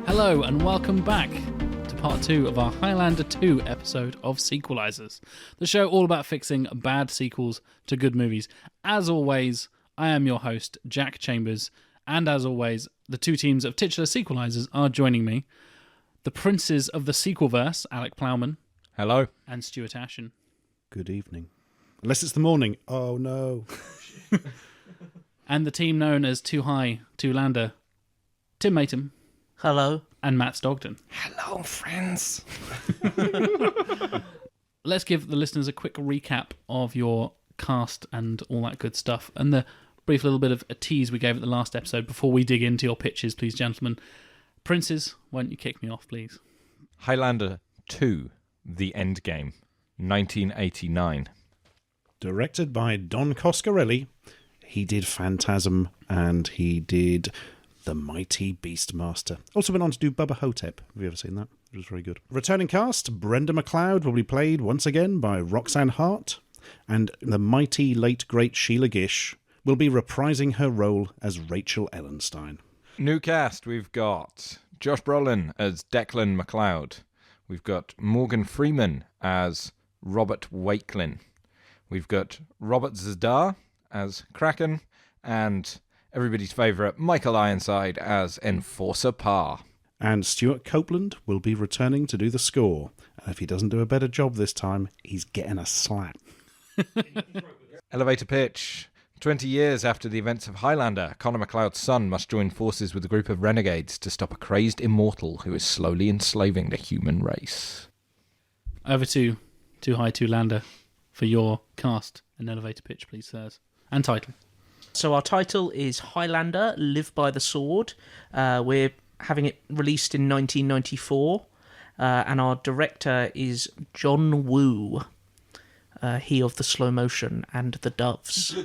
Hello and welcome back to part 2 of our Highlander 2 episode of Sequelisers, the show all about fixing bad sequels to good movies. As always, I am your host, Jack Chambers, and as always, the two teams of titular Sequelisers are joining me. The princes of the sequelverse, Alec Plowman. Hello. And Stuart Ashen. Good evening. Unless it's the morning. Oh no. And the team known as Too High, Too Lander, Tim Maytom. Hello. And Matt Stogdon. Hello, friends. Let's give the listeners a quick recap of your cast and all that good stuff, and the brief little bit of a tease we gave at the last episode before we dig into your pitches, please, gentlemen. Princes, why don't you kick me off, please? Highlander 2, The Endgame, 1989. Directed by Don Coscarelli. He did Phantasm and he did The Mighty Beastmaster. Also went on to do Bubba Hotep. Have you ever seen that? It was very good. Returning cast, Brenda MacLeod will be played once again by Roxanne Hart, and the mighty late great Sheila Gish will be reprising her role as Rachel Ellenstein. New cast, we've got Josh Brolin as Declan MacLeod. We've got Morgan Freeman as Robert Wakelin. We've got Robert Zadar as Kraken, and everybody's favourite Michael Ironside as Enforcer Parr. And Stuart Copeland will be returning to do the score. And if he doesn't do a better job this time, he's getting a slap. Elevator pitch. 20 years after the events of Highlander, Connor MacLeod's son must join forces with a group of renegades to stop a crazed immortal who is slowly enslaving the human race. Over to Too High, Too Lander for your cast and elevator pitch, please, sirs. And title. So our title is Highlander, Live by the Sword. We're having it released in 1994. And our director is John Woo. He of the slow motion and the doves.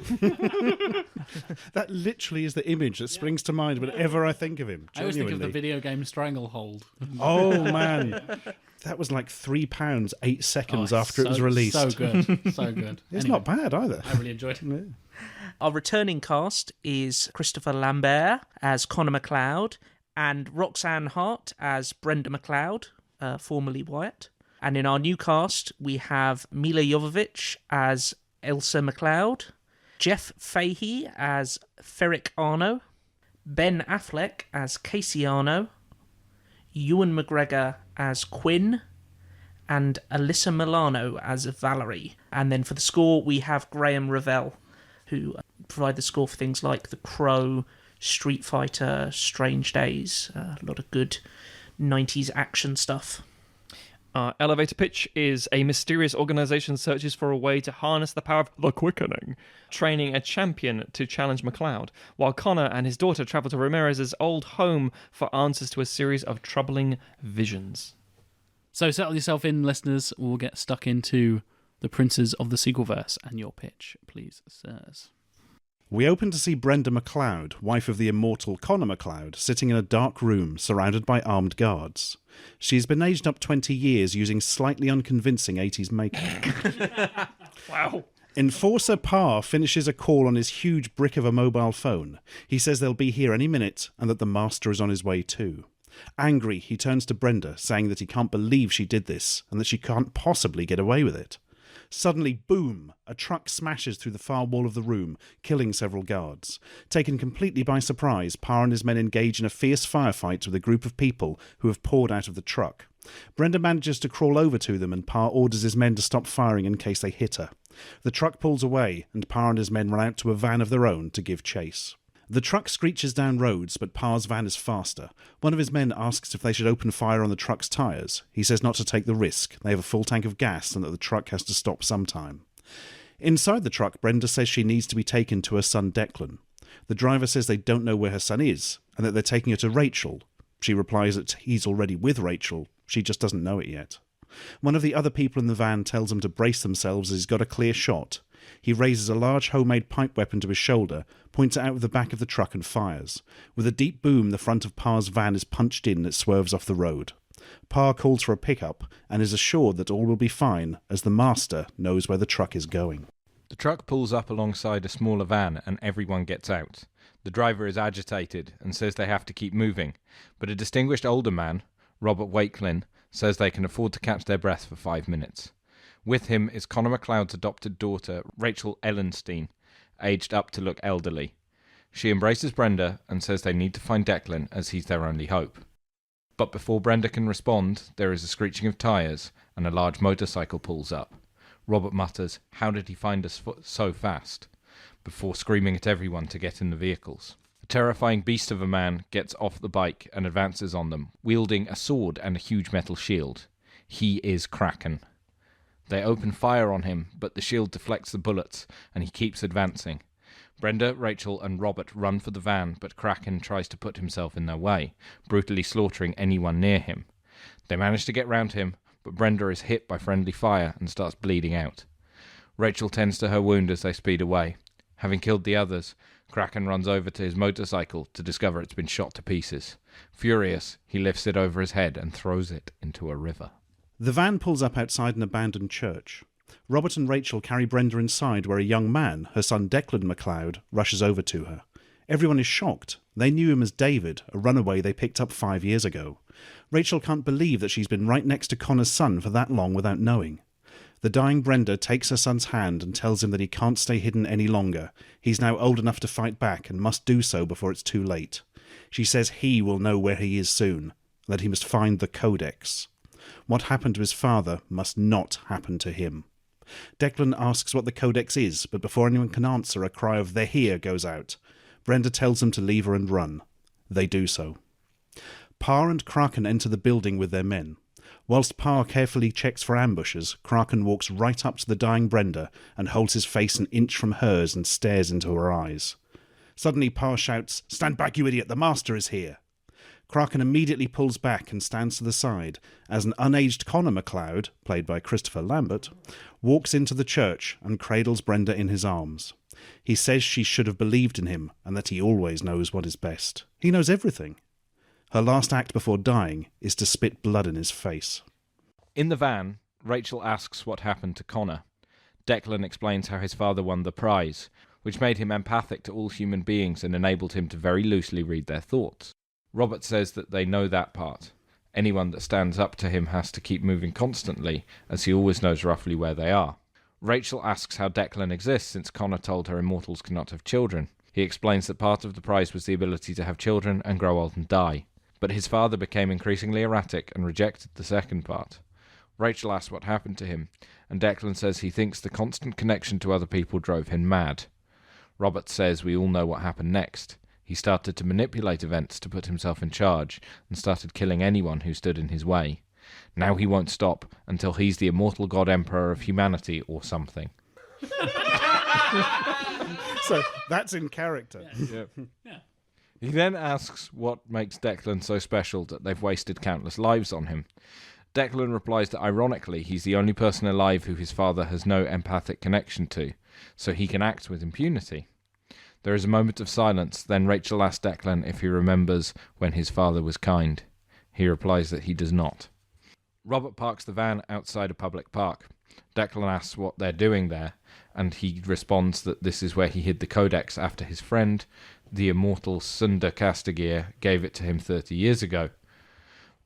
That literally is the image that springs to mind whenever I think of him. I always think of the video game Stranglehold. Oh, man. That was like £3, 8 seconds after it was released. So good. So good. It's Anyway, not bad either. I really enjoyed it. Yeah. Our returning cast is Christopher Lambert as Connor MacLeod and Roxanne Hart as Brenda MacLeod, formerly Wyatt. And in our new cast, we have Mila Jovovich as Elsa MacLeod, Jeff Fahey as Ferric Arno, Ben Affleck as Casey Arno, Ewan McGregor as Quinn, and Alyssa Milano as Valerie. And then for the score, we have Graham Revell, who provide the score for things like The Crow, Street Fighter, Strange Days, a lot of good 90s action stuff. Our elevator pitch is a mysterious organisation searches for a way to harness the power of the Quickening, training a champion to challenge MacLeod, while Connor and his daughter travel to Ramirez's old home for answers to a series of troubling visions. So settle yourself in, listeners. We'll get stuck into the princes of the sequelverse and your pitch, please, sirs. We open to see Brenda MacLeod, wife of the immortal Connor MacLeod, sitting in a dark room surrounded by armed guards. She's been aged up 20 years using slightly unconvincing 80s makeup. Wow. Enforcer Parr finishes a call on his huge brick of a mobile phone. He says they'll be here any minute and that the master is on his way too. Angry, he turns to Brenda, saying that he can't believe she did this and that she can't possibly get away with it. Suddenly, boom, a truck smashes through the far wall of the room, killing several guards. Taken completely by surprise, Parr and his men engage in a fierce firefight with a group of people who have poured out of the truck. Brenda manages to crawl over to them and Parr orders his men to stop firing in case they hit her. The truck pulls away and Parr and his men run out to a van of their own to give chase. The truck screeches down roads, but Parr's van is faster. One of his men asks if they should open fire on the truck's tyres. He says not to take the risk. They have a full tank of gas and that the truck has to stop sometime. Inside the truck, Brenda says she needs to be taken to her son Declan. The driver says they don't know where her son is and that they're taking her to Rachel. She replies that he's already with Rachel. She just doesn't know it yet. One of the other people in the van tells them to brace themselves as he's got a clear shot. He raises a large homemade pipe weapon to his shoulder, points it out with the back of the truck and fires. With a deep boom, the front of Parr's van is punched in and it swerves off the road. Parr calls for a pickup and is assured that all will be fine as the master knows where the truck is going. The truck pulls up alongside a smaller van and everyone gets out. The driver is agitated and says they have to keep moving, but a distinguished older man, Robert Wakelin, says they can afford to catch their breath for 5 minutes. With him is Connor MacLeod's adopted daughter, Rachel Ellenstein, aged up to look elderly. She embraces Brenda and says they need to find Declan as he's their only hope. But before Brenda can respond, there is a screeching of tyres and a large motorcycle pulls up. Robert mutters, "How did he find us so fast?" before screaming at everyone to get in the vehicles. A terrifying beast of a man gets off the bike and advances on them, wielding a sword and a huge metal shield. He is Kraken. They open fire on him, but the shield deflects the bullets, and he keeps advancing. Brenda, Rachel, and Robert run for the van, but Kraken tries to put himself in their way, brutally slaughtering anyone near him. They manage to get round him, but Brenda is hit by friendly fire and starts bleeding out. Rachel tends to her wound as they speed away. Having killed the others, Kraken runs over to his motorcycle to discover it's been shot to pieces. Furious, he lifts it over his head and throws it into a river. The van pulls up outside an abandoned church. Robert and Rachel carry Brenda inside where a young man, her son Declan MacLeod, rushes over to her. Everyone is shocked. They knew him as David, a runaway they picked up 5 years ago. Rachel can't believe that she's been right next to Connor's son for that long without knowing. The dying Brenda takes her son's hand and tells him that he can't stay hidden any longer. He's now old enough to fight back and must do so before it's too late. She says he will know where he is soon, that he must find the Codex. What happened to his father must not happen to him. Declan asks what the Codex is, but before anyone can answer, a cry of "They're here" goes out. Brenda tells them to leave her and run. They do so. Parr and Kraken enter the building with their men. Whilst Parr carefully checks for ambushes, Kraken walks right up to the dying Brenda and holds his face an inch from hers and stares into her eyes. Suddenly Parr shouts, "Stand back, you idiot, the Master is here!" Kraken immediately pulls back and stands to the side as an unaged Connor MacLeod, played by Christopher Lambert, walks into the church and cradles Brenda in his arms. He says she should have believed in him and that he always knows what is best. He knows everything. Her last act before dying is to spit blood in his face. In the van, Rachel asks what happened to Connor. Declan explains how his father won the prize, which made him empathic to all human beings and enabled him to very loosely read their thoughts. Robert says that they know that part. Anyone that stands up to him has to keep moving constantly, as he always knows roughly where they are. Rachel asks how Declan exists since Connor told her immortals cannot have children. He explains that part of the prize was the ability to have children and grow old and die. But his father became increasingly erratic and rejected the second part. Rachel asks what happened to him, and Declan says he thinks the constant connection to other people drove him mad. Robert says we all know what happened next. He started to manipulate events to put himself in charge and started killing anyone who stood in his way. Now he won't stop until he's the immortal god emperor of humanity or something. So that's in character. Yep. Yeah. He then asks what makes Declan so special that they've wasted countless lives on him. Declan replies that ironically he's the only person alive who his father has no empathic connection to, so he can act with impunity. There is a moment of silence, then Rachel asks Declan if he remembers when his father was kind. He replies that he does not. Robert parks the van outside a public park. Declan asks what they're doing there, and he responds that this is where he hid the Codex after his friend, the immortal Sunda Castigir, gave it to him 30 years ago.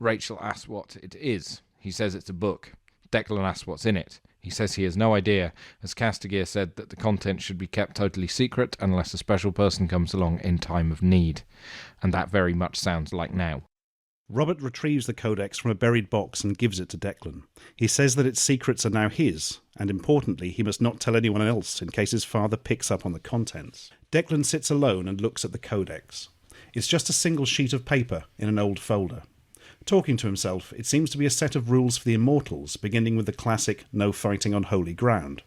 Rachel asks what it is. He says it's a book. Declan asks what's in it. He says he has no idea, as Castigir said that the content should be kept totally secret unless a special person comes along in time of need. And that very much sounds like now. Robert retrieves the Codex from a buried box and gives it to Declan. He says that its secrets are now his, and importantly, he must not tell anyone else in case his father picks up on the contents. Declan sits alone and looks at the Codex. It's just a single sheet of paper in an old folder. Talking to himself, it seems to be a set of rules for the immortals, beginning with the classic no fighting on holy ground.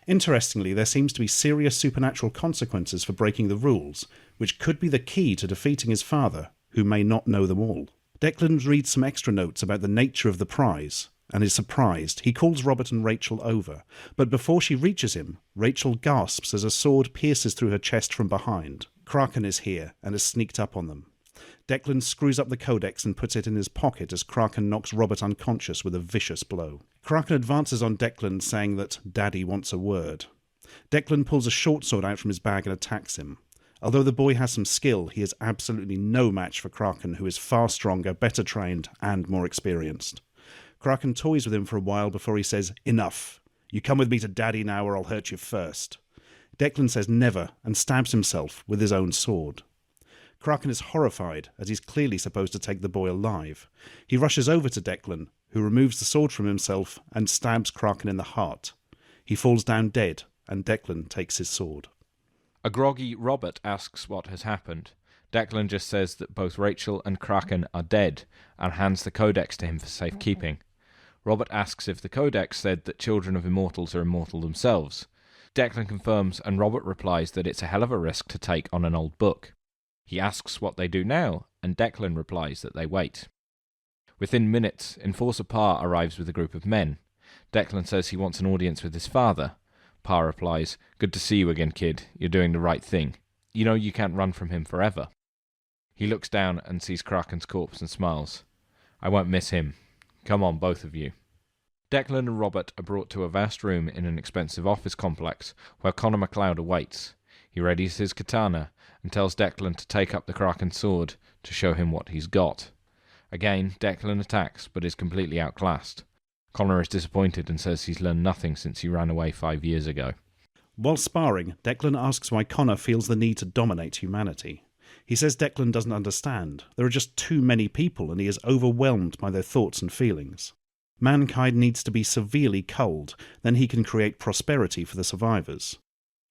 Interestingly, there seems to be serious supernatural consequences for breaking the rules, which could be the key to defeating his father, who may not know them all. Declan reads some extra notes about the nature of the prize, and is surprised. He calls Robert and Rachel over, but before she reaches him, Rachel gasps as a sword pierces through her chest from behind. Kraken is here, and has sneaked up on them. Declan screws up the Codex and puts it in his pocket as Kraken knocks Robert unconscious with a vicious blow. Kraken advances on Declan, saying that Daddy wants a word. Declan pulls a short sword out from his bag and attacks him. Although the boy has some skill, he is absolutely no match for Kraken, who is far stronger, better trained, and more experienced. Kraken toys with him for a while before he says, "Enough. You come with me to Daddy now or I'll hurt you first." Declan says never and stabs himself with his own sword. Kraken is horrified, as he's clearly supposed to take the boy alive. He rushes over to Declan, who removes the sword from himself and stabs Kraken in the heart. He falls down dead, and Declan takes his sword. A groggy Robert asks what has happened. Declan just says that both Rachel and Kraken are dead, and hands the codex to him for safekeeping. Robert asks if the codex said that children of immortals are immortal themselves. Declan confirms, and Robert replies that it's a hell of a risk to take on an old book. He asks what they do now, and Declan replies that they wait. Within minutes, Enforcer Parr arrives with a group of men. Declan says he wants an audience with his father. Parr replies, "Good to see you again, kid. You're doing the right thing. You know you can't run from him forever." He looks down and sees Kraken's corpse and smiles. "I won't miss him. Come on, both of you." Declan and Robert are brought to a vast room in an expensive office complex where Connor MacLeod awaits. He readies his katana and tells Declan to take up the Kraken's sword to show him what he's got. Again, Declan attacks, but is completely outclassed. Connor is disappointed and says he's learned nothing since he ran away 5 years ago. While sparring, Declan asks why Connor feels the need to dominate humanity. He says Declan doesn't understand. There are just too many people and he is overwhelmed by their thoughts and feelings. Mankind needs to be severely culled, then he can create prosperity for the survivors.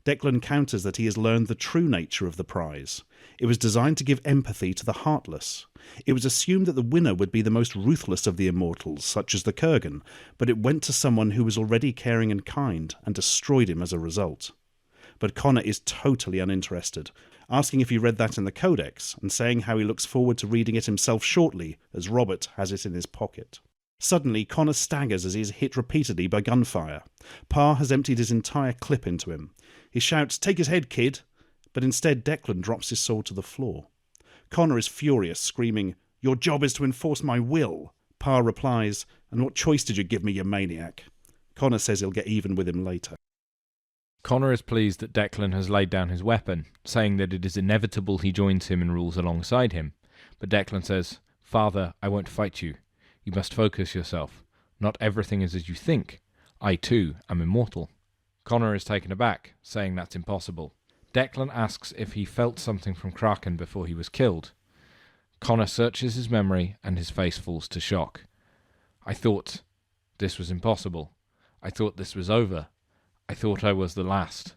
Declan counters that he has learned the true nature of the prize. It was designed to give empathy to the heartless. It was assumed that the winner would be the most ruthless of the immortals, such as the Kurgan, but it went to someone who was already caring and kind, and destroyed him as a result. But Connor is totally uninterested, asking if he read that in the Codex, and saying how he looks forward to reading it himself shortly, as Robert has it in his pocket. Suddenly, Connor staggers as he is hit repeatedly by gunfire. Parr has emptied his entire clip into him. He shouts, "Take his head, kid!" But instead Declan drops his sword to the floor. Connor is furious, screaming, "Your job is to enforce my will!" Parr replies, "And what choice did you give me, you maniac?" Connor says he'll get even with him later. Connor is pleased that Declan has laid down his weapon, saying that it is inevitable he joins him and rules alongside him. But Declan says, "Father, I won't fight you. You must focus yourself. Not everything is as you think. I, too, am immortal." Connor is taken aback, saying that's impossible. Declan asks if he felt something from Kraken before he was killed. Connor searches his memory and his face falls to shock. "I thought this was impossible. I thought this was over. I thought I was the last."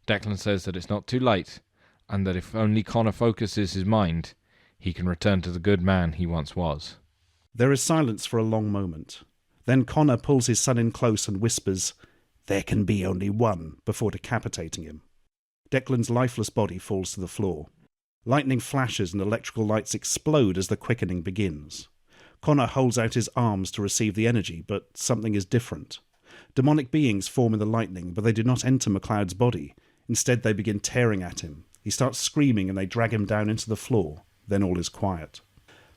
Declan says that it's not too late, and that if only Connor focuses his mind, he can return to the good man he once was. There is silence for a long moment. Then Connor pulls his son in close and whispers, "There can be only one," before decapitating him. Declan's lifeless body falls to the floor. Lightning flashes and electrical lights explode as the quickening begins. Connor holds out his arms to receive the energy, but something is different. Demonic beings form in the lightning, but they do not enter MacLeod's body. Instead, they begin tearing at him. He starts screaming and they drag him down into the floor. Then all is quiet.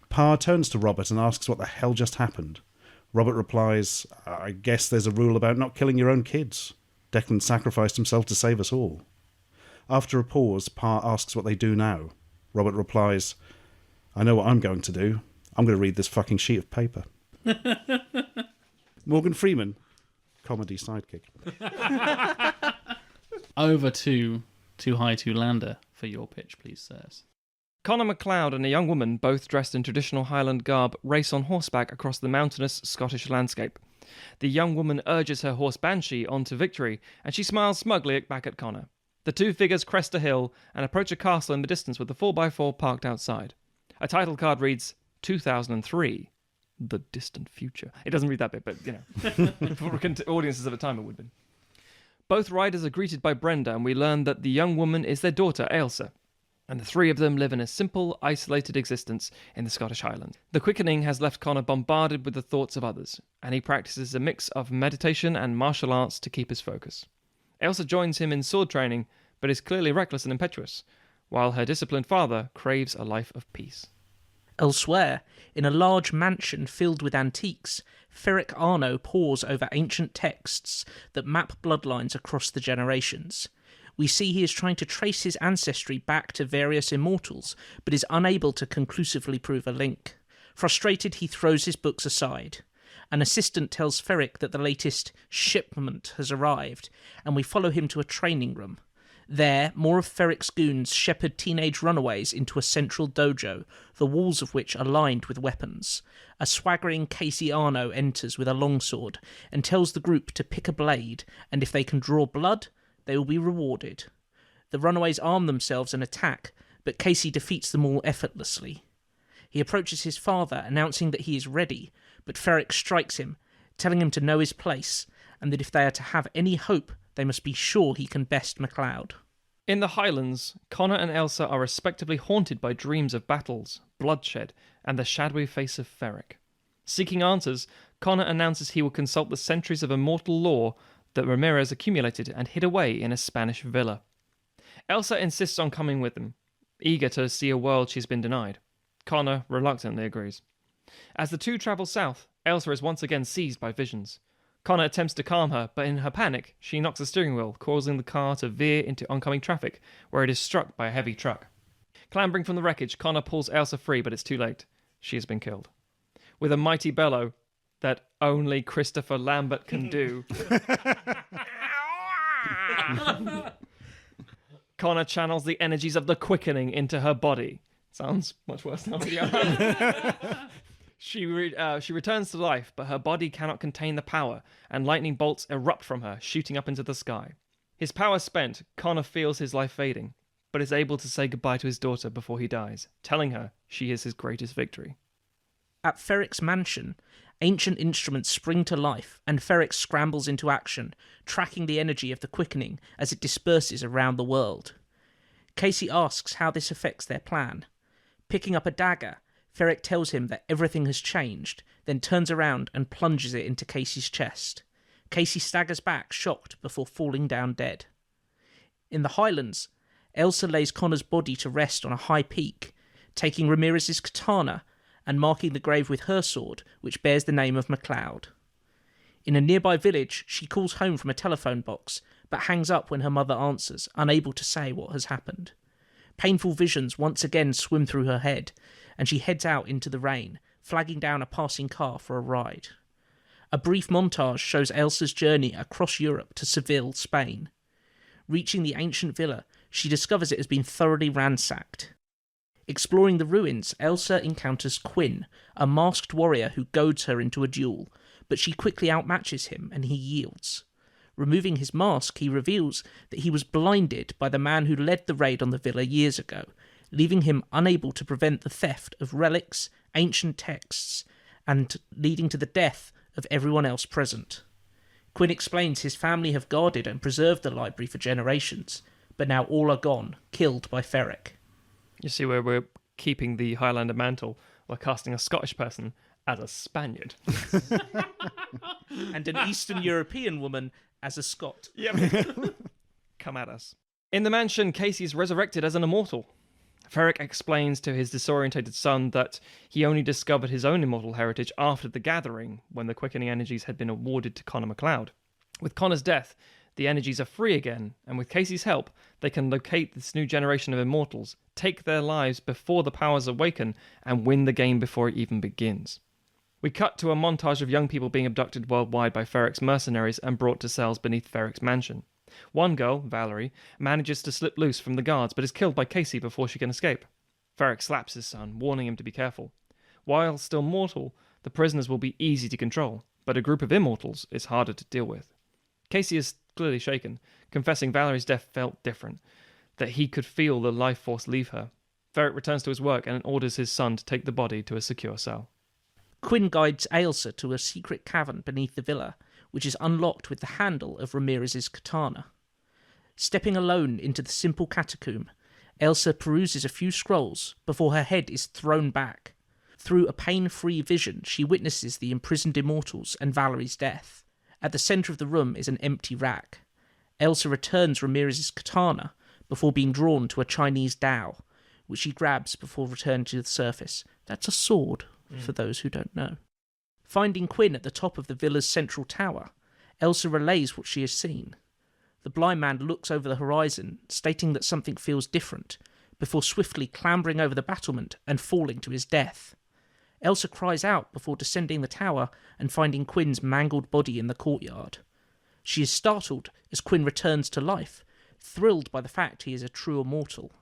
Parr turns to Robert and asks what the hell just happened. Robert replies, "I guess there's a rule about not killing your own kids. Declan sacrificed himself to save us all." After a pause, Parr asks what they do now. Robert replies, "I know what I'm going to do. I'm going to read this fucking sheet of paper." Morgan Freeman, comedy sidekick. Over to Too High to Lander for your pitch, please, sirs. Connor MacLeod and a young woman, both dressed in traditional Highland garb, race on horseback across the mountainous Scottish landscape. The young woman urges her horse Banshee on to victory, and she smiles smugly back at Connor. The two figures crest a hill and approach a castle in the distance with the 4x4 parked outside. A title card reads 2003, the distant future. It doesn't read that bit, but, you know, for audiences at the time it would have been. Both riders are greeted by Brenda, and we learn that the young woman is their daughter, Ailsa, and the three of them live in a simple, isolated existence in the Scottish Highlands. The quickening has left Connor bombarded with the thoughts of others, and he practices a mix of meditation and martial arts to keep his focus. Ailsa joins him in sword training, but is clearly reckless and impetuous, while her disciplined father craves a life of peace. Elsewhere, in a large mansion filled with antiques, Ferric Arno pores over ancient texts that map bloodlines across the generations. We see he is trying to trace his ancestry back to various immortals, but is unable to conclusively prove a link. Frustrated, he throws his books aside. An assistant tells Ferric that the latest shipment has arrived, and we follow him to a training room. There, more of Ferric's goons shepherd teenage runaways into a central dojo, the walls of which are lined with weapons. A swaggering Casey Arno enters with a longsword and tells the group to pick a blade, and if they can draw blood, they will be rewarded. The runaways arm themselves and attack, but Casey defeats them all effortlessly. He approaches his father, announcing that he is ready, but Ferric strikes him, telling him to know his place, and that if they are to have any hope, they must be sure he can best MacLeod. In the Highlands, Connor and Elsa are respectively haunted by dreams of battles, bloodshed, and the shadowy face of Ferric. Seeking answers, Connor announces he will consult the centuries of immortal lore that Ramirez accumulated and hid away in a Spanish villa. Elsa insists on coming with them, eager to see a world she's been denied. Connor reluctantly agrees. As the two travel south, Elsa is once again seized by visions. Connor attempts to calm her, but in her panic, she knocks the steering wheel, causing the car to veer into oncoming traffic, where it is struck by a heavy truck. Clambering from the wreckage, Connor pulls Elsa free, but it's too late. She has been killed. With a mighty bellow that only Christopher Lambert can do, Connor channels the energies of the Quickening into her body. Sounds much worse than video. She returns to life, but her body cannot contain the power, and lightning bolts erupt from her, shooting up into the sky. His power spent, Connor feels his life fading, but is able to say goodbye to his daughter before he dies, telling her she is his greatest victory. At Ferric's mansion, ancient instruments spring to life, and Ferric scrambles into action, tracking the energy of the Quickening as it disperses around the world. Casey asks how this affects their plan. Picking up a dagger, Ferric tells him that everything has changed, then turns around and plunges it into Casey's chest. Casey staggers back, shocked, before falling down dead. In the Highlands, Elsa lays Connor's body to rest on a high peak, taking Ramirez's katana and marking the grave with her sword, which bears the name of MacLeod. In a nearby village, she calls home from a telephone box, but hangs up when her mother answers, unable to say what has happened. Painful visions once again swim through her head, and she heads out into the rain, flagging down a passing car for a ride. A brief montage shows Elsa's journey across Europe to Seville, Spain. Reaching the ancient villa, she discovers it has been thoroughly ransacked. Exploring the ruins, Elsa encounters Quinn, a masked warrior who goads her into a duel, but she quickly outmatches him and he yields. Removing his mask, he reveals that he was blinded by the man who led the raid on the villa years ago, leaving him unable to prevent the theft of relics, ancient texts, and leading to the death of everyone else present. Quinn explains his family have guarded and preserved the library for generations, but now all are gone, killed by Ferric. You see where we're keeping the Highlander mantle, we're casting a Scottish person as a Spaniard. And an Eastern European woman as a Scot. Yep. Come at us. In the mansion, Casey is resurrected as an immortal. Ferric explains to his disorientated son that he only discovered his own immortal heritage after the gathering, when the quickening energies had been awarded to Connor MacLeod. With Connor's death, the energies are free again, and with Casey's help, they can locate this new generation of immortals, take their lives before the powers awaken, and win the game before it even begins. We cut to a montage of young people being abducted worldwide by Ferric's mercenaries and brought to cells beneath Ferric's mansion. One girl, Valerie, manages to slip loose from the guards but is killed by Casey before she can escape. Ferric slaps his son, warning him to be careful. While still mortal, the prisoners will be easy to control, but a group of immortals is harder to deal with. Casey is clearly shaken, confessing Valerie's death felt different, that he could feel the life force leave her. Ferric returns to his work and orders his son to take the body to a secure cell. Quinn guides Ailsa to a secret cavern beneath the villa, which is unlocked with the handle of Ramirez's katana. Stepping alone into the simple catacomb, Ailsa peruses a few scrolls before her head is thrown back. Through a pain-free vision, she witnesses the imprisoned immortals and Valerie's death. At the centre of the room is an empty rack. Ailsa returns Ramirez's katana before being drawn to a Chinese dao, which she grabs before returning to the surface. That's a sword, for those who don't know. Finding Quinn at the top of the villa's central tower, Ailsa relays what she has seen. The blind man looks over the horizon, stating that something feels different, before swiftly clambering over the battlement and falling to his death. Elsa cries out before descending the tower and finding Quinn's mangled body in the courtyard. She is startled as Quinn returns to life, thrilled by the fact he is a true immortal.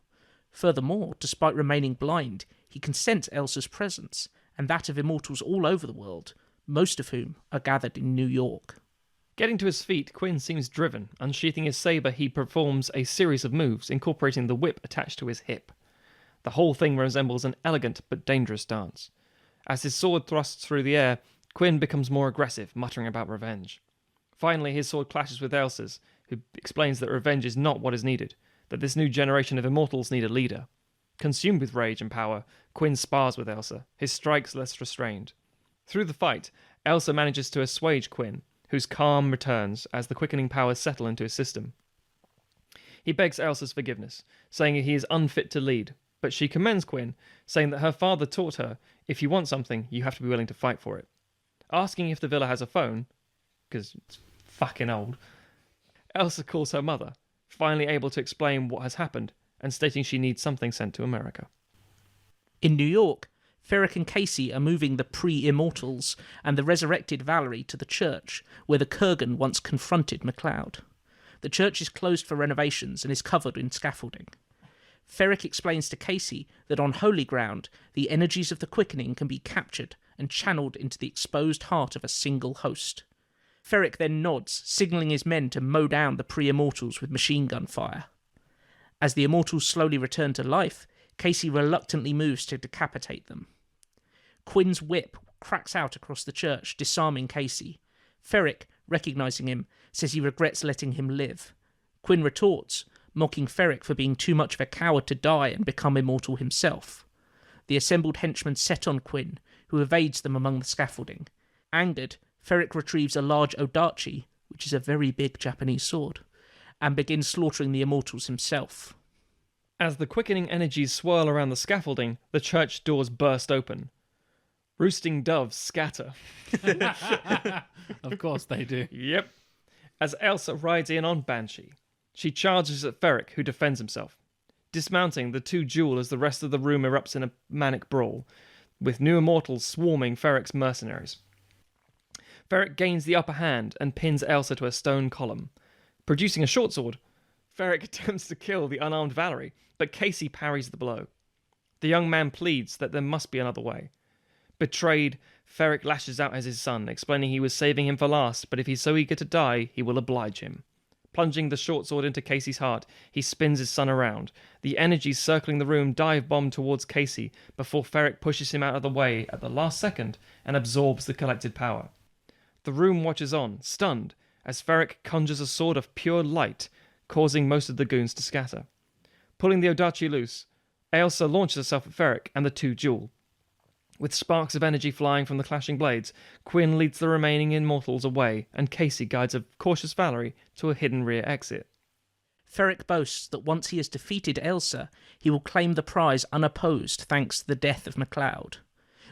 Furthermore, despite remaining blind, he can sense Elsa's presence, and that of immortals all over the world, most of whom are gathered in New York. Getting to his feet, Quinn seems driven. Unsheathing his sabre, he performs a series of moves, incorporating the whip attached to his hip. The whole thing resembles an elegant but dangerous dance. As his sword thrusts through the air, Quinn becomes more aggressive, muttering about revenge. Finally, his sword clashes with Elsa's, who explains that revenge is not what is needed, that this new generation of immortals need a leader. Consumed with rage and power, Quinn spars with Elsa, his strikes less restrained. Through the fight, Elsa manages to assuage Quinn, whose calm returns as the quickening powers settle into his system. He begs Elsa's forgiveness, saying he is unfit to lead, but she commends Quinn, saying that her father taught her, if you want something, you have to be willing to fight for it. Asking if the villa has a phone, because it's fucking old, Elsa calls her mother, finally able to explain what has happened, and stating she needs something sent to America. In New York, Ferric and Casey are moving the pre-immortals and the resurrected Valerie to the church, where the Kurgan once confronted MacLeod. The church is closed for renovations and is covered in scaffolding. Ferric explains to Casey that on holy ground, the energies of the quickening can be captured and channeled into the exposed heart of a single host. Ferric then nods, signalling his men to mow down the pre-immortals with machine gun fire. As the immortals slowly return to life, Casey reluctantly moves to decapitate them. Quinn's whip cracks out across the church, disarming Casey. Ferric, recognising him, says he regrets letting him live. Quinn retorts, mocking Ferric for being too much of a coward to die and become immortal himself. The assembled henchmen set on Quinn, who evades them among the scaffolding. Angered, Ferric retrieves a large odachi, which is a very big Japanese sword, and begins slaughtering the immortals himself. As the quickening energies swirl around the scaffolding, the church doors burst open. Roosting doves scatter. Of course they do. Yep. As Elsa rides in on Banshee, she charges at Ferric, who defends himself. Dismounting, the two duel as the rest of the room erupts in a manic brawl, with new immortals swarming Ferric's mercenaries. Ferric gains the upper hand and pins Elsa to a stone column. Producing a short sword, Ferric attempts to kill the unarmed Valerie, but Casey parries the blow. The young man pleads that there must be another way. Betrayed, Ferric lashes out at his son, explaining he was saving him for last, but if he's so eager to die, he will oblige him. Plunging the short sword into Casey's heart, he spins his son around. The energies circling the room dive bomb towards Casey before Ferric pushes him out of the way at the last second and absorbs the collected power. The room watches on, stunned, as Ferric conjures a sword of pure light, causing most of the goons to scatter. Pulling the odachi loose, Elsa launches herself at Ferric and the two duel. With sparks of energy flying from the clashing blades, Quinn leads the remaining immortals away, and Casey guides a cautious Valerie to a hidden rear exit. Ferric boasts that once he has defeated Elsa, he will claim the prize unopposed thanks to the death of MacLeod.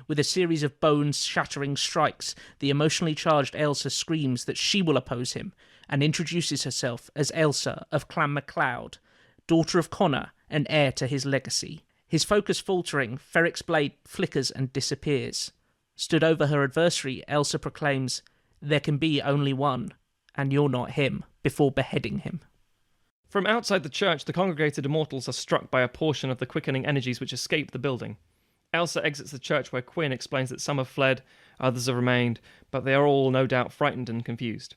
With a series of bone-shattering strikes, the emotionally charged Elsa screams that she will oppose him, and introduces herself as Elsa of Clan MacLeod, daughter of Connor and heir to his legacy. His focus faltering, Ferric's blade flickers and disappears. Stood over her adversary, Elsa proclaims, "There can be only one, and you're not him," before beheading him. From outside the church, the congregated immortals are struck by a portion of the quickening energies which escape the building. Elsa exits the church where Quinn explains that some have fled, others have remained, but they are all no doubt frightened and confused.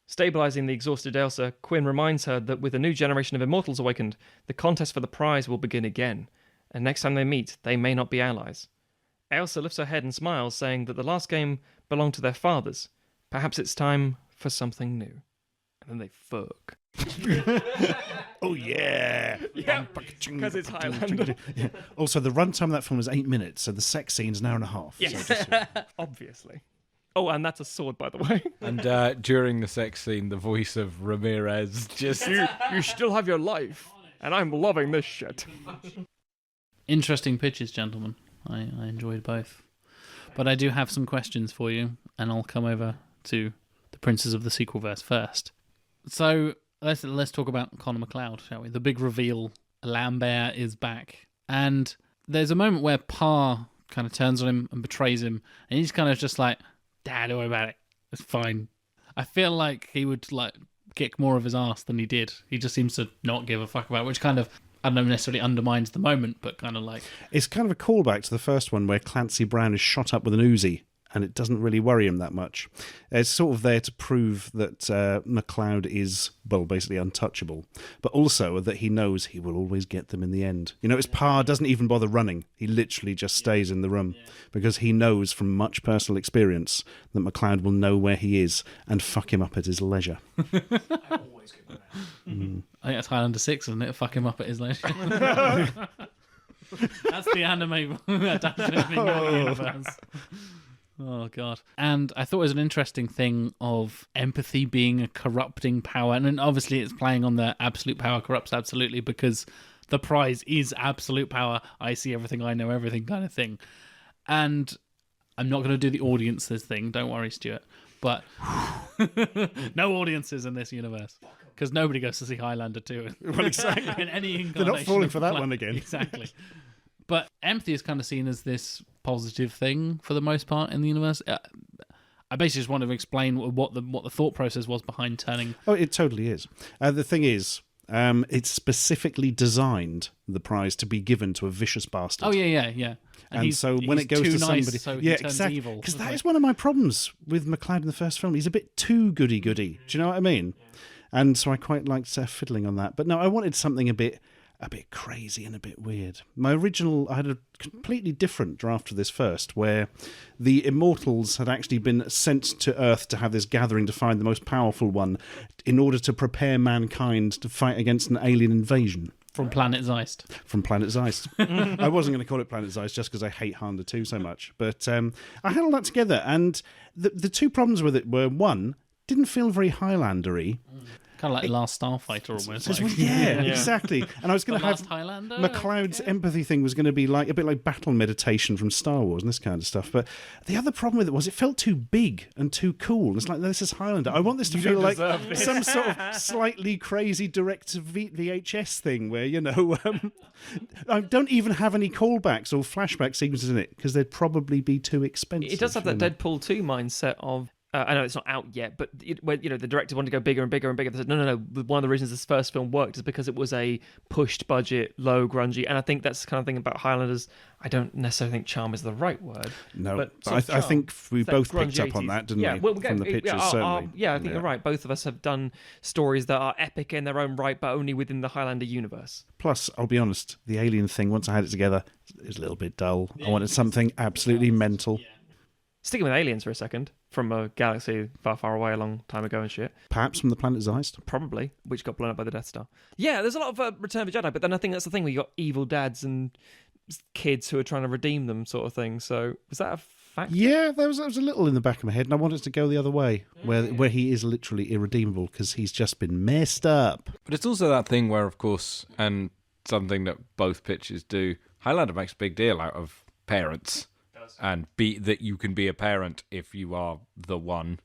Stabilizing the exhausted Elsa, Quinn reminds her that with a new generation of immortals awakened, the contest for the prize will begin again, and next time they meet, they may not be allies. Elsa lifts her head and smiles, saying that the last game belonged to their fathers. Perhaps it's time for something new. And then they fuck. Oh, yeah. Yeah, because it's Highlander. Yeah. Also, the runtime of that film was 8 minutes, so the sex scene's an hour and a half. Yes, So just, obviously. Oh, and that's a sword, by the way. And during the sex scene, the voice of Ramirez just... You still have your life, and I'm loving this shit. Interesting pitches, gentlemen. I enjoyed both. But I do have some questions for you, and I'll come over to the Princes of the Sequelverse first. So, let's talk about Connor McLeod, shall we? The big reveal: Lambert is back, and there's a moment where Pa kind of turns on him and betrays him, and he's kind of just like, "Dad, don't worry about it. It's fine." I feel like he would like kick more of his ass than he did. He just seems to not give a fuck about it, which kind of, I don't know, necessarily undermines the moment, but kind of like... It's kind of a callback to the first one where Clancy Brown is shot up with an Uzi, and it doesn't really worry him that much. It's sort of there to prove that McLeod is, well, basically untouchable, but also that he knows he will always get them in the end. You know, his Pa doesn't even bother running. He literally just stays in the room because he knows from much personal experience that McLeod will know where he is and fuck him up at his leisure. I think that's Highlander 6, isn't it? Fuck him up at his leisure. That's the anime adaptation in your universe. Oh, God. And I thought it was an interesting thing of empathy being a corrupting power. And then obviously it's playing on the absolute power corrupts absolutely, because the prize is absolute power. I see everything, I know everything kind of thing. And I'm not going to do the audiences thing. Don't worry, Stuart. But no audiences in this universe, because nobody goes to see Highlander 2. Well, exactly. In any incarnation. They're not falling for that of one again. Exactly. But empathy is kind of seen as this positive thing for the most part in the universe. I basically just wanted to explain what the thought process was behind turning. Oh, it totally is. The thing is, it's specifically designed, the prize, to be given to a vicious bastard. Oh, yeah. And so when he's it goes too to nice, somebody, so he turns evil. Because that is one of my problems with McLeod in the first film. He's a bit too goody-goody. Do you know what I mean? And so I quite liked fiddling on that. But no, I wanted something a bit crazy and a bit weird. I had a completely different draft of this first, where the Immortals had actually been sent to Earth to have this gathering to find the most powerful one in order to prepare mankind to fight against an alien invasion. From Planet Zeist. From Planet Zeist. I wasn't going to call it Planet Zeist just because I hate Highlander 2 so much. But I had all that together, and the two problems with it were, one, didn't feel very Highlander-y. Kind of like Last Starfighter almost. Like. Yeah, exactly. And I was going to have Highlander. McLeod's empathy thing was going to be like a bit like battle meditation from Star Wars and this kind of stuff. But the other problem with it was it felt too big and too cool. It's like, this is Highlander. I want this to feel like some sort of slightly crazy direct VHS thing where, you know, I don't even have any callbacks or flashback sequences in it because they'd probably be too expensive. It does have that Deadpool 2 mindset of, I know it's not out yet, but where the director wanted to go bigger and bigger and bigger. They said, no. One of the reasons this first film worked is because it was a pushed budget, low grungy, and I think that's the kind of thing about Highlanders. I don't necessarily think charm is the right word. No, but I think we both picked up 80s. on that, didn't we? From the pictures, certainly. I think you're right. Both of us have done stories that are epic in their own right, but only within the Highlander universe. Plus, I'll be honest, the alien thing, once I had it together, it was a little bit dull. I wanted something absolutely mental. Yeah. Sticking with aliens for a second, from a galaxy far, far away a long time ago and shit. Perhaps from the planet Zeist? Probably, which got blown up by the Death Star. Yeah, there's a lot of Return of the Jedi, but then I think that's the thing where you got evil dads and kids who are trying to redeem them sort of thing. So, was that a fact? Yeah, there was a little in the back of my head, and I wanted to go the other way, where he is literally irredeemable because he's just been messed up. But it's also that thing where, of course, and something that both pitches do, Highlander makes a big deal out of parents. And that you can be a parent if you are the one.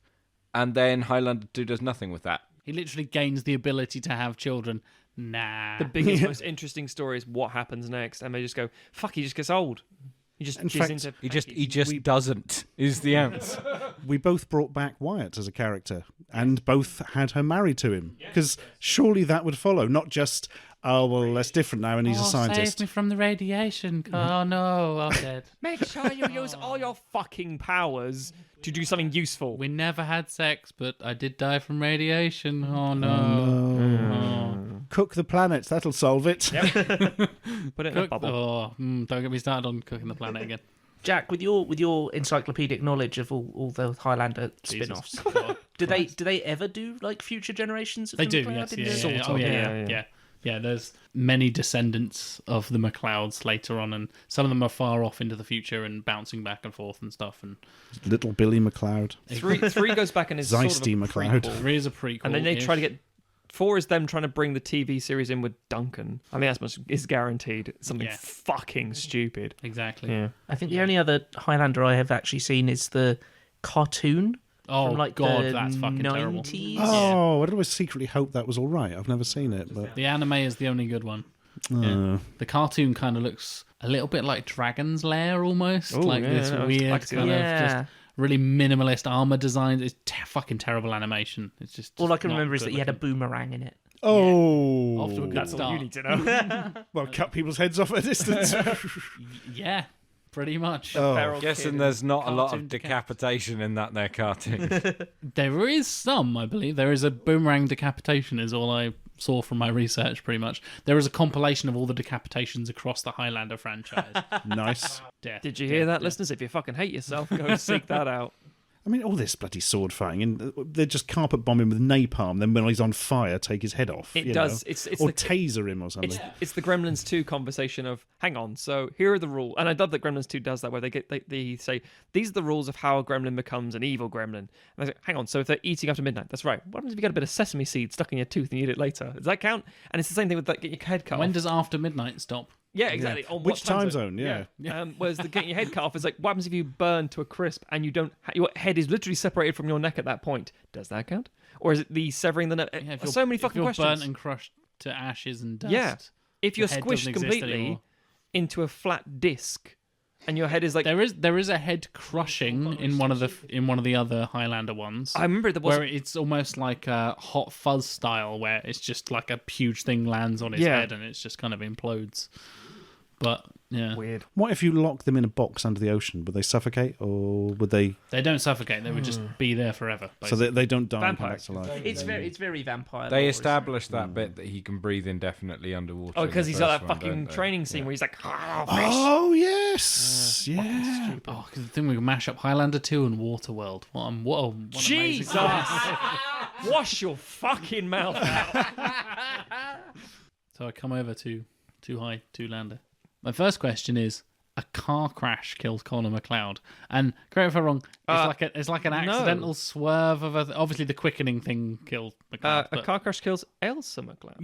And then Highlander 2 does nothing with that. He literally gains the ability to have children. Nah. The biggest, most interesting story is what happens next. And they just go, fuck, he just gets old. He just He just doesn't, is the answer. We both brought back Wyatt as a character, and both had her married to him. Because surely that would follow, not just, oh, well, that's different now, and he's a scientist. Save me from the radiation. Oh, no, I'm dead. Make sure you use all your fucking powers to do something useful. We never had sex, but I did die from radiation. Oh, no. Cook the planet, that'll solve it. Yep. Put it in a bubble. Oh, don't get me started on cooking the planet again. Jack, with your encyclopedic knowledge of all the Highlander spin-offs, do they ever do like future generations of They the do, McLeod yes. in Yeah. there? Yeah, there's many descendants of the McLeods later on, and some of them are far off into the future and bouncing back and forth and stuff. And Little Billy McLeod. Three goes back and is sort of a Zeisty McLeod. prequel. 3 is a prequel. And then they try to get... 4 is them trying to bring the TV series in with Duncan. I mean, is guaranteed something fucking stupid. Exactly. Yeah. I think the only other Highlander I have actually seen is the cartoon Oh, from like God, the that's fucking terrible. 90s. Oh, I'd always secretly hope that was all right. I've never seen it, but The anime is the only good one. Yeah. The cartoon kind of looks a little bit like Dragon's Lair almost. Oh, like yeah, this no, weird I can see kind that. of Yeah. just really minimalist armor designs. It's fucking terrible animation. It's just All I can not remember is good that he had a looking. boomerang in it. oh, Off to a good That's all start. you need to know. well, cut people's heads off at a distance. Yeah, pretty much. Oh. Feral Guessing kid. there's not a lot Cartoon of decapitation in that there cartoon. There is some, I believe. There is a boomerang decapitation, is all I saw from my research, pretty much. There is a compilation of all the decapitations across the Highlander franchise. Nice. Death, Did you hear death, that, death. listeners? If you fucking hate yourself, go seek that out. I mean, all this bloody sword fighting, and they're just carpet bomb him with napalm. Then when he's on fire, take his head off. It you does. know? It's or the, taser him or something. it's the Gremlins 2 conversation of, hang on, so here are the rules. And I love that Gremlins 2 does that, where they say, these are the rules of how a gremlin becomes an evil gremlin. And I say, hang on, so if they're eating after midnight, that's right. What happens if you get a bit of sesame seed stuck in your tooth and you eat it later? Does that count? And it's the same thing with like, getting your head cut When off. does after midnight stop? Yeah, exactly. On Which what time zone? Yeah. Whereas the getting your head cut off is like, what happens if you burn to a crisp and you don't? Your head is literally separated from your neck at that point. Does that count? Or is it the severing the neck? Yeah, if you're- So many if fucking you're questions. burnt and crushed to ashes and dust. Yeah. If you're your head squished doesn't exist completely anymore. into a flat disc, and your head is like, There is a head crushing in one of the other Highlander ones. I remember there was where it's almost like a Hot Fuzz style, where it's just like a huge thing lands on his Yeah. head and it's just kind of implodes. But yeah, weird. What if you lock them in a box under the ocean? Would they suffocate, or would they? they don't suffocate; they would just be there forever. So they don't die and come Vampire. back to life. It's very vampire. They lore, established that bit that he can breathe indefinitely underwater. Oh, in because the he's got first that one, fucking don't they? training scene where he's like, Oh yes, yeah. Oh, because the thing we can mash up Highlander 2 and Waterworld. What an amazing Jesus! Wash your fucking mouth out. So I come over to Too High, Too Lander. My first question is: a car crash kills Connor McLeod, and correct me if I'm wrong. It's like an accidental swerve of obviously the quickening thing killed McLeod. A but- car crash kills Elsa McLeod.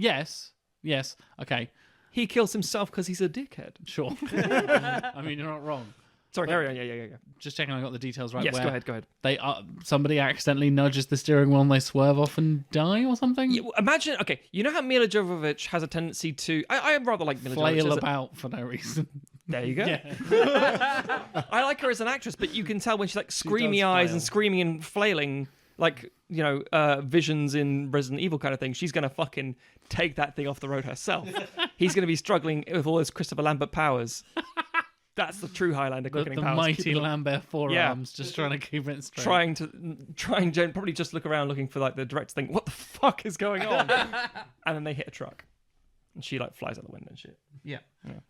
Yes, okay, He kills himself because he's a dickhead. sure. I mean, you're not wrong. Sorry, carry on. Yeah. Just checking I got the details right. Yes, where go ahead. They somebody accidentally nudges the steering wheel and they swerve off and die or something. Yeah, well, imagine, okay, you know how Mila Jovovich has a tendency to... I rather like Mila Jovovich. Flail as a- about for no reason. There you go. Yeah. I like her as an actress, but you can tell when she's like screamy does eyes flail. and screaming and flailing, like, you know, visions in Resident Evil kind of thing. She's going to fucking take that thing off the road herself. He's going to be struggling with all his Christopher Lambert powers. That's the true Highlander The quickening powers. mighty Keeping them- Lambert forearms, just trying to keep it straight. trying to probably just look around looking for like the director think, what the fuck is going on? And then they hit a truck. And she like flies out the window and shit. Yeah.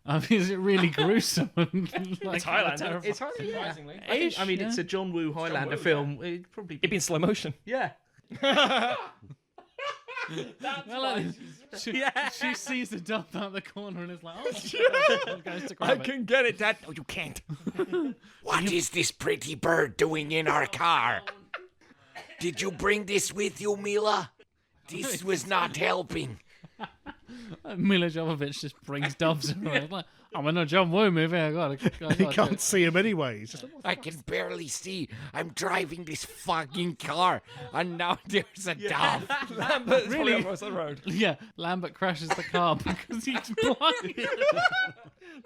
I mean, is it really gruesome? Like, It's Highlander. terrifying. It's hardly surprisingly. Ish, I mean, yeah. it's a John Woo Highlander film. It'd probably It'd be in slow motion. yeah. Well, she sees the dump out the corner and is like, oh, goes to I grab it. can get it, Dad. No, you can't. What is this pretty bird doing in our car? Did you bring this with you, Mila? This was not helping. Mila Jovovich just brings doves around. Like, I'm in a John Woo movie. I gotta He can't see him anyway. He's just, I can barely see. I'm driving this fucking car, and now there's a dove. Lambert's Really? really across the road. Yeah, Lambert crashes the car because he's blind.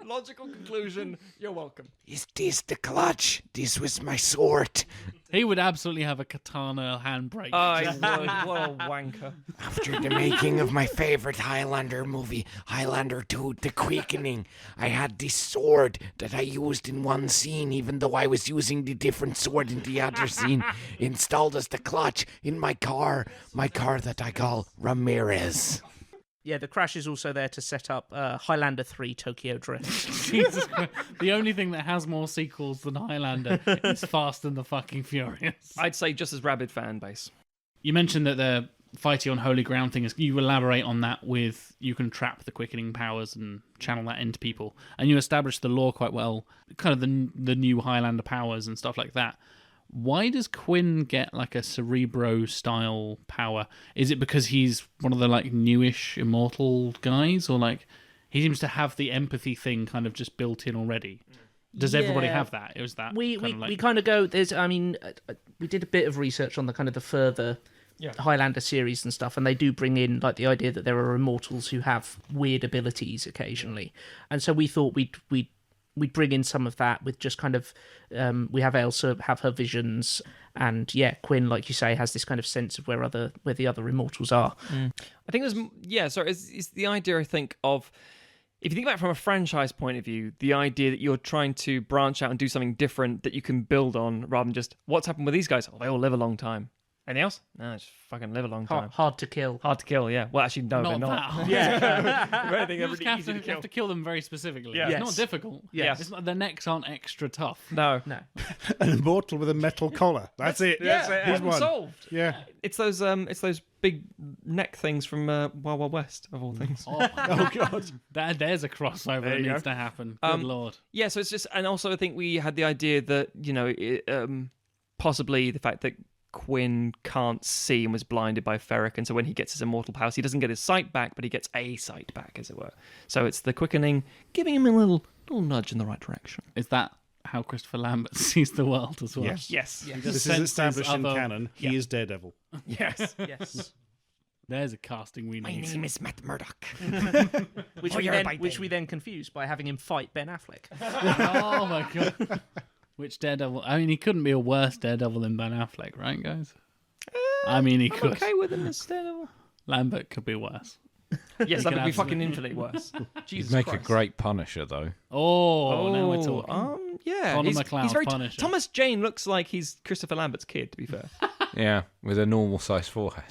Logical conclusion. You're welcome. Is this the clutch? This was my sword. He would absolutely have a katana handbrake. I would. What a wanker. After the making of my favorite Highlander movie, Highlander 2, The Quickening, I had this sword that I used in one scene, even though I was using the different sword in the other scene, installed as the clutch in my car that I call Ramirez. Yeah, the crash is also there to set up Highlander 3 Tokyo Drift. Jesus Christ. The only thing that has more sequels than Highlander is Fast and the fucking Furious. I'd say just as rabid fan base. You mentioned that the fighting on holy ground thing is, you elaborate on that with, you can trap the quickening powers and channel that into people, and you establish the lore quite well, kind of the new Highlander powers and stuff like that. Why does Quinn get like a Cerebro style power? Is it because he's one of the like newish immortal guys, or like he seems to have the empathy thing kind of just built in already? Does everybody Yeah. have that? It was that We kind of like, we kind of go. There's. I mean, we did a bit of research on the kind of the further Highlander series and stuff, and they do bring in like the idea that there are immortals who have weird abilities occasionally, and so we thought we'd bring in some of that with just kind of we have Elsa have her visions, and Quinn, like you say, has this kind of sense of where the other immortals are. I think it's the idea, I think, of, if you think about it from a franchise point of view, the idea that you're trying to branch out and do something different that you can build on, rather than just, what's happened with these guys? Oh, they all live a long time. Anything else? No, just fucking live a long time. Hard to kill. Hard to kill, yeah. Well, actually, no, they're not not. that hard. Yeah. They You just have to, have to kill them very specifically. Yeah. It's Yes. not difficult. Yes. It's not, their necks aren't extra tough. No. No. An immortal with a metal collar. That's it. Yeah, He's problem one. solved. Yeah. It's those big neck things from Wild Wild West, of all things. Oh, Oh, God. there's a crossover There that you needs go. to happen. Good lord. Yeah, so it's just, and also I think we had the idea that, possibly the fact that Quinn can't see and was blinded by Ferric, and so when he gets his immortal powers, he doesn't get his sight back, but he gets a sight back, as it were. So it's the quickening, giving him a little nudge in the right direction. Is that how Christopher Lambert sees the world as well? Yes. Yes. He just This is senses established in other- canon. He is Daredevil. Yes. Yes. There's a casting we My need. name is Matt Murdock. Which we then confused by having him fight Ben Affleck. Oh my god. Which Daredevil? I mean, he couldn't be a worse Daredevil than Ben Affleck, right, guys? I mean, he I'm could. okay with him instead of... Lambert could be worse. Yes, that can would be have fucking some- infinitely worse. Jesus He'd make Christ. a great Punisher, though. Oh, now we're talking. Yeah. Conor he's McLeod's very Punisher. Thomas Jane looks like he's Christopher Lambert's kid, to be fair. Yeah, with a normal sized forehead.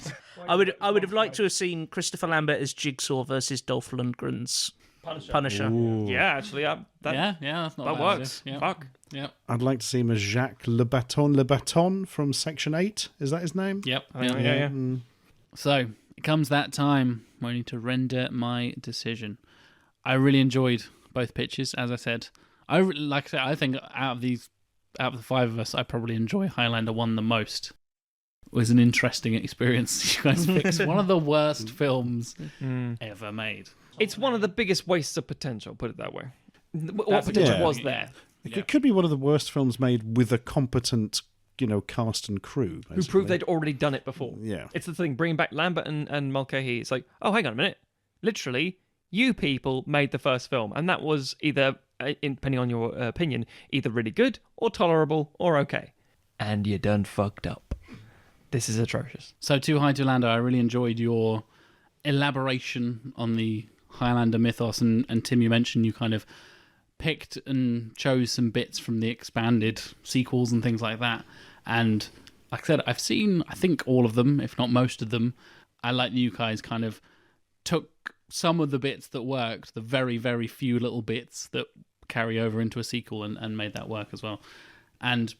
I would have liked to have seen Christopher Lambert as Jigsaw versus Dolph Lundgren's Punisher. Yeah, actually, that Yeah, that's not that bad, works. Yeah. Fuck. Yep. I'd like to see him as Jacques Le Baton from Section 8. Is that his name? Yep. Yeah. So it comes that time where I need to render my decision. I really enjoyed both pitches, as I said. I think out of the five of us, I probably enjoy Highlander 1 the most. It was an interesting experience. You guys picked one of the worst films ever made. It's one of the biggest wastes of potential, put it that way. What That's a potential good was point, there? It could be one of the worst films made with a competent, cast and crew. Who basically. proved they'd already done it before. Yeah. It's the thing, bringing back Lambert and Mulcahy. It's like, oh, hang on a minute. Literally, you people made the first film, and that was either, depending on your opinion, either really good or tolerable or okay. And you done fucked up. This is atrocious. So, to Highlander, I really enjoyed your elaboration on the Highlander mythos, and Tim, you mentioned you kind of picked and chose some bits from the expanded sequels and things like that. And like I said, I've seen, I think, all of them, if not most of them. I like that you guys kind of took some of the bits that worked, the very, very few little bits that carry over into a sequel, and made that work as well. And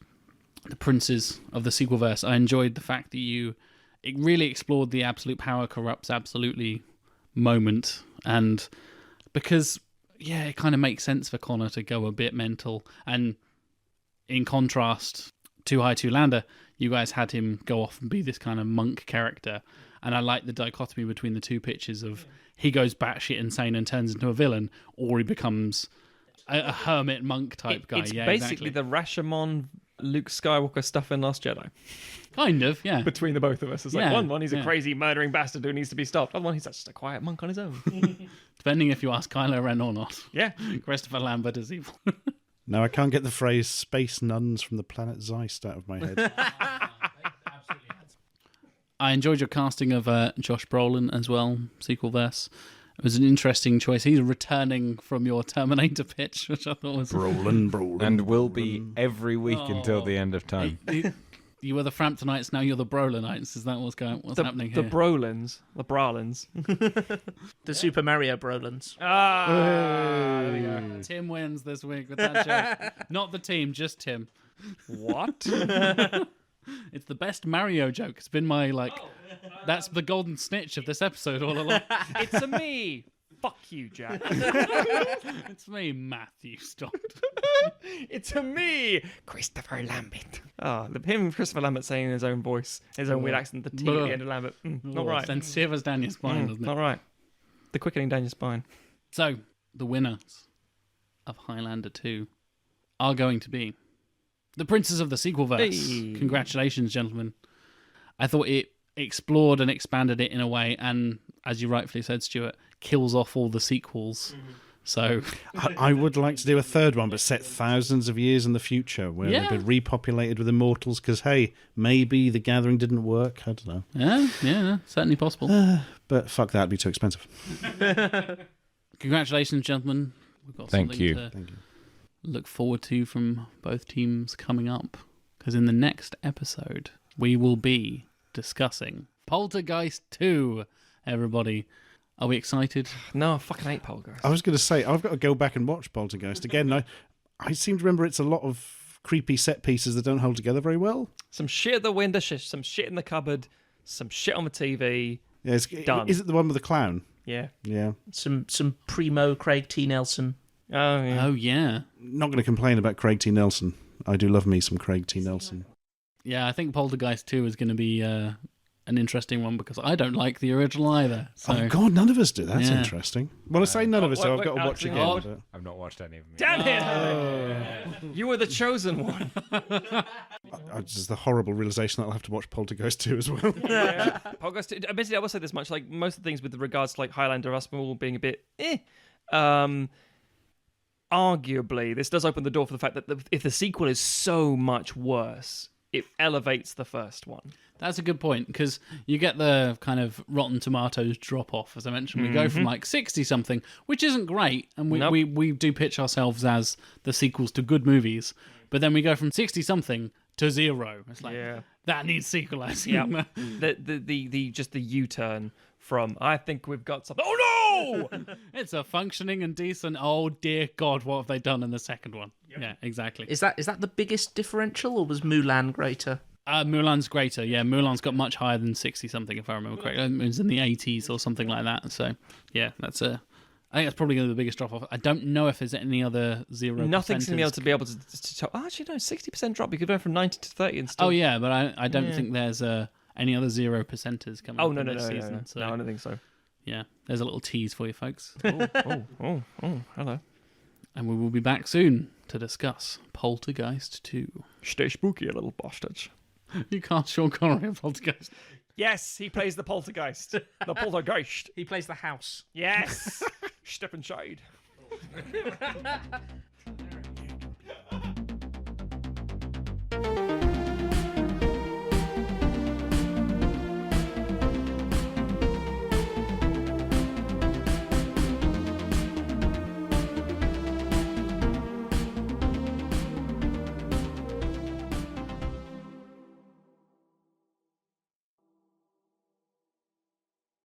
the Princes of the Sequelverse, I enjoyed the fact that it really explored the absolute power corrupts absolutely moment. And because, it kind of makes sense for Connor to go a bit mental. And in contrast to Highlander, you guys had him go off and be this kind of monk character. And I like the dichotomy between the two pitches of he goes batshit insane and turns into a villain, or he becomes a hermit monk type guy. It's yeah, basically exactly. the Rashomon Luke Skywalker stuff in Last Jedi. Kind of, yeah. Between the both of us. It's like Yeah, one he's a yeah. crazy murdering bastard who needs to be stopped. Other one, he's just a quiet monk on his own. Depending if you ask Kylo Ren or not. Yeah. Christopher Lambert is evil. No, I can't get the phrase space nuns from the planet Zeist out of my head. I enjoyed your casting of Josh Brolin as well, Sequelverse. It was an interesting choice. He's returning from your Terminator pitch, which I thought was... Brolin. And will be every week until the end of time. You were the Framptonites, now you're the Brolinites. Is that what's happening The here? Brolins. The Brolins. The Super Mario Brolins. There we go. Tim wins this week with that joke. Not the team, just Tim. What? It's the best Mario joke. It's been my, that's the golden snitch of this episode all along. It's a me. Fuck you, Jack. It's me, Matthew Stogdon. It's a me, Christopher Lambert. Oh, him and Christopher Lambert saying in his own voice, his own weird accent, the T at the end of Lambert. Not right. Then shivers down your spine, doesn't it? Not right. The quickening down your spine. So, the winners of Highlander 2 are going to be the Princes of the Sequelverse. Hey. Congratulations, gentlemen. I thought it explored and expanded it in a way, and as you rightfully said, Stuart, kills off all the sequels. So I would like to do a third one, but set thousands of years in the future, where Yeah. they've been repopulated with immortals, because, hey, maybe the gathering didn't work. I don't know. yeah, certainly possible. But fuck that, it'd be too expensive. Congratulations, gentlemen. We've got Thank something you. to Thank you. look forward to from both teams coming up, because in the next episode we will be discussing Poltergeist 2. Everybody, are we excited? No, I fucking hate Poltergeist. I was going to say, I've got to go back and watch Poltergeist again. I seem to remember it's a lot of creepy set pieces that don't hold together very well. Some shit at the window, some shit in the cupboard, some shit on the TV. Yeah, Done. Is it the one with the clown? Yeah. Yeah. Some primo Craig T. Nelson. Oh, yeah. Oh yeah, Not going to complain about Craig T. Nelson. I do love me some Craig T. Nelson. yeah. I think Poltergeist 2 is going to be an interesting one, because I don't like the original either. So Oh, God, none of us do. That's Yeah. interesting. Well, I say none of us, so wait, I've got to Alex, watch you again. know but- I've not watched any of them. Damn it! You were the chosen one. It's just the horrible realization that I'll have to watch Poltergeist 2 as well. Yeah. Poltergeist. Admittedly, I will say this much: like most of the things with regards to like Highlander, us all being a bit, arguably, this does open the door for the fact that if the sequel is so much worse, it elevates the first one. that's a good point, because you get the kind of Rotten Tomatoes drop off. As I mentioned, we go from like 60 something, which isn't great, and Nope. we do pitch ourselves as the sequels to good movies, but then we go from 60 something to 0. It's like Yeah. that needs sequelizing. Yeah. the just the U-turn from I think we've got something. Oh no! It's a functioning and decent. Oh dear God, what have they done in the second one? Yeah, exactly. Is that the biggest differential, or was Mulan greater? Mulan's greater. Yeah, Mulan's got much higher than 60 something, if I remember correctly. It was in the 80s or something like that. So yeah, I think that's probably going to be the biggest drop off. I don't know if there's any other 0%. Nothing's going to be able to tell. Oh, actually, no, 60% drop. You could go from 90 to 30 and still. Oh yeah, but I don't think there's any other 0%ers coming Oh up no in no this no, season. no. So No, I don't think so. yeah, there's a little tease for you folks. Oh, hello. And we will be back soon to discuss Poltergeist 2. Stay spooky, you little bastards. You can't Sean Connery in Poltergeist. Yes, he plays the poltergeist. The poltergeist. He plays the house. Yes. Step inside.